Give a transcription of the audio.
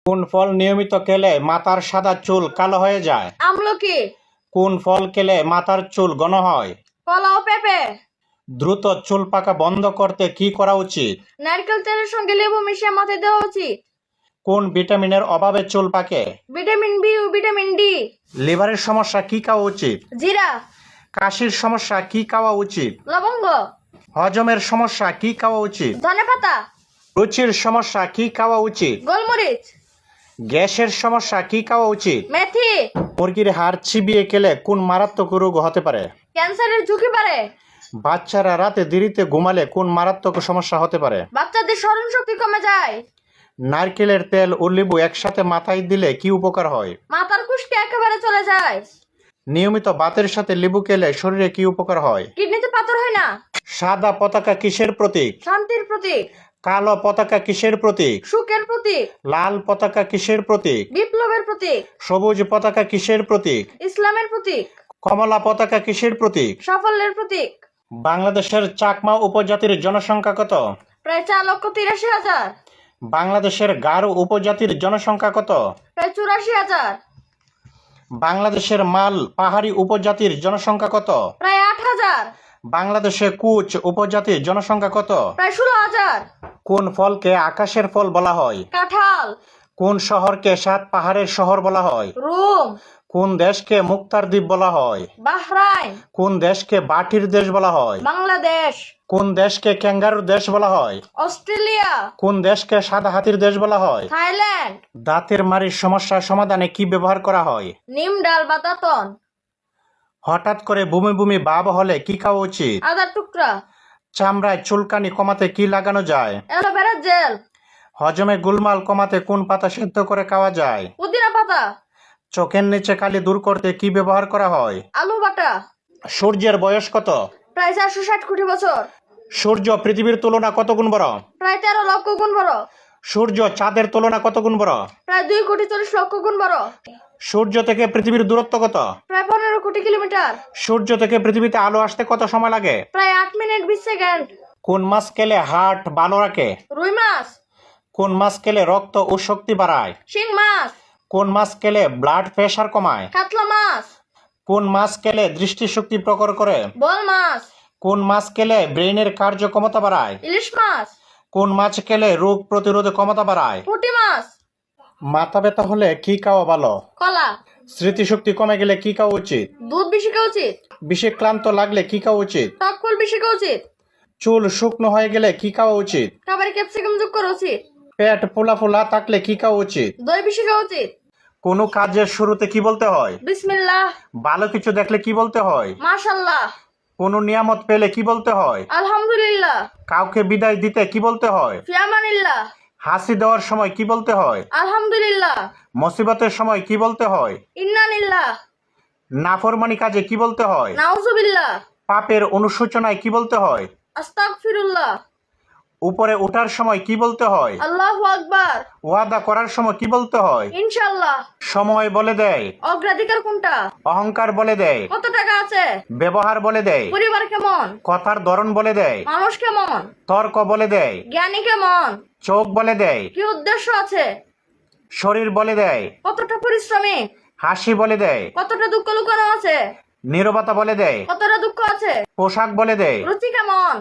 কোন ফল নিয়মিত খেলে মাথার সাদা চুল কালো হয়ে যায়? আমলকি। কোন ফল খেলে মাথার চুল ঘন হয়? কলা ও পেঁপে। দ্রুত চুল পাকা বন্ধ করতে কি করা উচিত? নারকেল তেলের সঙ্গে লেবু মিশিয়ে মাথায় দেওয়া উচিত। কোন ভিটামিনের অভাবে চুল পাকে? ভিটামিন বি ও ভিটামিন ডি। লিভারের সমস্যা কি খাওয়া উচিত? জিরা। কাশির সমস্যা কি খাওয়া উচিত? লবঙ্গ। হজমের সমস্যা কি খাওয়া উচিত? ধনেপাতা। রুচির সমস্যা কি খাওয়া উচিত? গোলমরিচ। গ্যাসের সমস্যা কি খাওয়া উচিত? মেথি। মুরগির হাড় চিবিয়ে খেলে কোন মারাত্মক রোগ হতে পারে? ক্যান্সারের ঝুঁকি বাড়ে। বাচ্চারা রাতে দেরিতে ঘুমালে কোন মারাত্মক সমস্যা হতে পারে? বাচ্চাদের স্মরণ শক্তি কমে যায়। নারকেলের তেল ও লেবু একসাথে মাথায় দিলে কি উপকার হয়? মাথার খুশকি একেবারে চলে যায়। নিয়মিত ভাতের সাথে লেবু খেলে শরীরে কি উপকার হয়? কিডনিতে পাথর হয় না। সাদা পতাকা কিসের প্রতীক? শান্তির প্রতীক। কালো পতাকা কিসের প্রতীক? সুখের প্রতীক। লাল পতাকা কিসের প্রতীক? বিপ্লবের প্রতীক। সবুজ পতাকা কিসের প্রতীক? ইসলামের প্রতীক। কমলা পতাকা কিসের প্রতীক? সাফল্যের প্রতীক। বাংলাদেশের চাকমা উপজাতির জনসংখ্যা কত? প্রায় 4,83,000। বাংলাদেশের গারো উপজাতির জনসংখ্যা কত? প্রায় 84,000। বাংলাদেশের মাল পাহাড়ি উপজাতির জনসংখ্যা কত? প্রায় 8,000। বাংলাদেশে কুচ উপজাতির জনসংখ্যা কত? প্রায় 16,000। কোন ফলকে আকাশের ফল বলা হয়? কাঁঠাল। কোন শহরকে 7 পাহাড়ের শহর বলা হয়? রোম। কোন দেশকে মুক্তার দ্বীপ বলা হয়? বাহরাইন। কোন দেশকে বাটির দেশ বলা হয়? বাংলাদেশ। কোন দেশকে ক্যাঙ্গারুর দেশ বলা হয়? অস্ট্রেলিয়া। কোন দেশকে সাদা হাতির দেশ বলা হয়? থাইল্যান্ড। দাঁতের মাড়ির সমস্যা সমাধানে কি ব্যবহার করা হয়? নিম ডাল বা দাঁতন। হঠাৎ করে বমি বমি ভাব হলে কি খাওয়া উচিত? আদার টুকরা। চামড়ায় চুলকানি কমাতে কি লাগানো যায়? Aloe vera gel. হজমে গোলমাল কমাতে কোন পাতা সেদ্ধ করে খাওয়া যায়? পুদিনা পাতা। চোখের নিচে কালি দূর করতে কি ব্যবহার করা হয়? আলু বাটা। সূর্যের বয়স কত? প্রায় 460 কোটি বছর। সূর্য পৃথিবীর তুলনা কত গুণ বড়? প্রায় 13 লক্ষ গুণ বড়। সূর্য চাঁদের তুলনা কত গুণ বড়? প্রায় 2,40,00,000 গুণ বড়। সূর্য থেকে পৃথিবীর দূরত্ব কত? প্রায় 15 কোটি কিলোমিটার। সূর্য থেকে পৃথিবীতে আলো আসতে কত সময় লাগে? প্রায় 8 মিনিট 20 সেকেন্ড। কোন মাছ খেলে হার্ট ভালো রাখে? রুই মাছ। কোন মাছ খেলে রক্ত ও শক্তি বাড়ায়? শিং মাছ। কোন মাছ খেলে ব্লাড প্রেশার কমায়? কাতলা মাছ। কোন মাছ খেলে দৃষ্টিশক্তি প্রখর করে? বল মাছ। কোন মাছ খেলে ব্রেইনের কার্যক্ষমতা বাড়ায়? ইলিশ মাছ। কোন মাছ খেলে রোগ প্রতিরোধ ক্ষমতা বাড়ায়? পুঁটি মাছ। মাথা ব্যথা হলে কি খাওয়া ভালো? কলা। স্মৃতিশক্তি কমে গেলে কি খাওয়া উচিত? দুধ বেশি খাওয়া উচিত। বেশি ক্লান্ত লাগলে কি খাওয়া উচিত? টক ফল বেশি খাওয়া উচিত। চুল শুকনো হয়ে গেলে কি খাওয়া উচিত? খাবারে ক্যাপসিকাম যোগ করা উচিত। পেট ফোলা ফোলা থাকলে কি খাওয়া উচিত? দই বেশি খাওয়া উচিত। কোনো কাজের শুরুতে কি বলতে হয়? বিসমিল্লাহ। ভালো কিছু দেখলে কি বলতে হয়? মাশাআল্লাহ। কোনো নিয়ামত পেলে কি বলতে হয়? আলহামদুলিল্লাহ। কাউকে বিদায় দিতে কি বলতে হয়? ফি আমানিল্লাহ। হাসি দেওয়ার সময় কি বলতে হয়? আলহামদুলিল্লাহ। মুসিবতের সময় কি বলতে হয়? ইন্না লিল্লাহ। নাফরমানি কাজে কি বলতে হয়? নাউজুবিল্লাহ। পাপের অনুশোচনায় কি বলতে হয়? আস্তাগফিরুল্লাহ। উপরে ওঠার সময় কি বলতে হয়? আল্লাহু আকবার। ওয়াদা করার সময় কি বলতে হয়? ইনশাআল্লাহ। সময় বলে দেয়। অগ্রাধিকার কোনটা? অহংকার বলে দেয়। কত টাকা আছে? ব্যবহার বলে দেয়। পরিবার কেমন? কথার ধরন বলে দেয়। মানুষ কেমন? তর্ক বলে দেয়। জ্ঞানী কেমন? চোখ বলে দেয়। কি উদ্দেশ্য আছে? শরীর বলে দেয়। কতটা পরিশ্রমী? হাসি বলে দেয়। কতটা দুঃখ লুকানো আছে? নীরবতা বলে দেয়। কতটা দুঃখ আছে? পোশাক বলে দেয়। রুচি কেমন?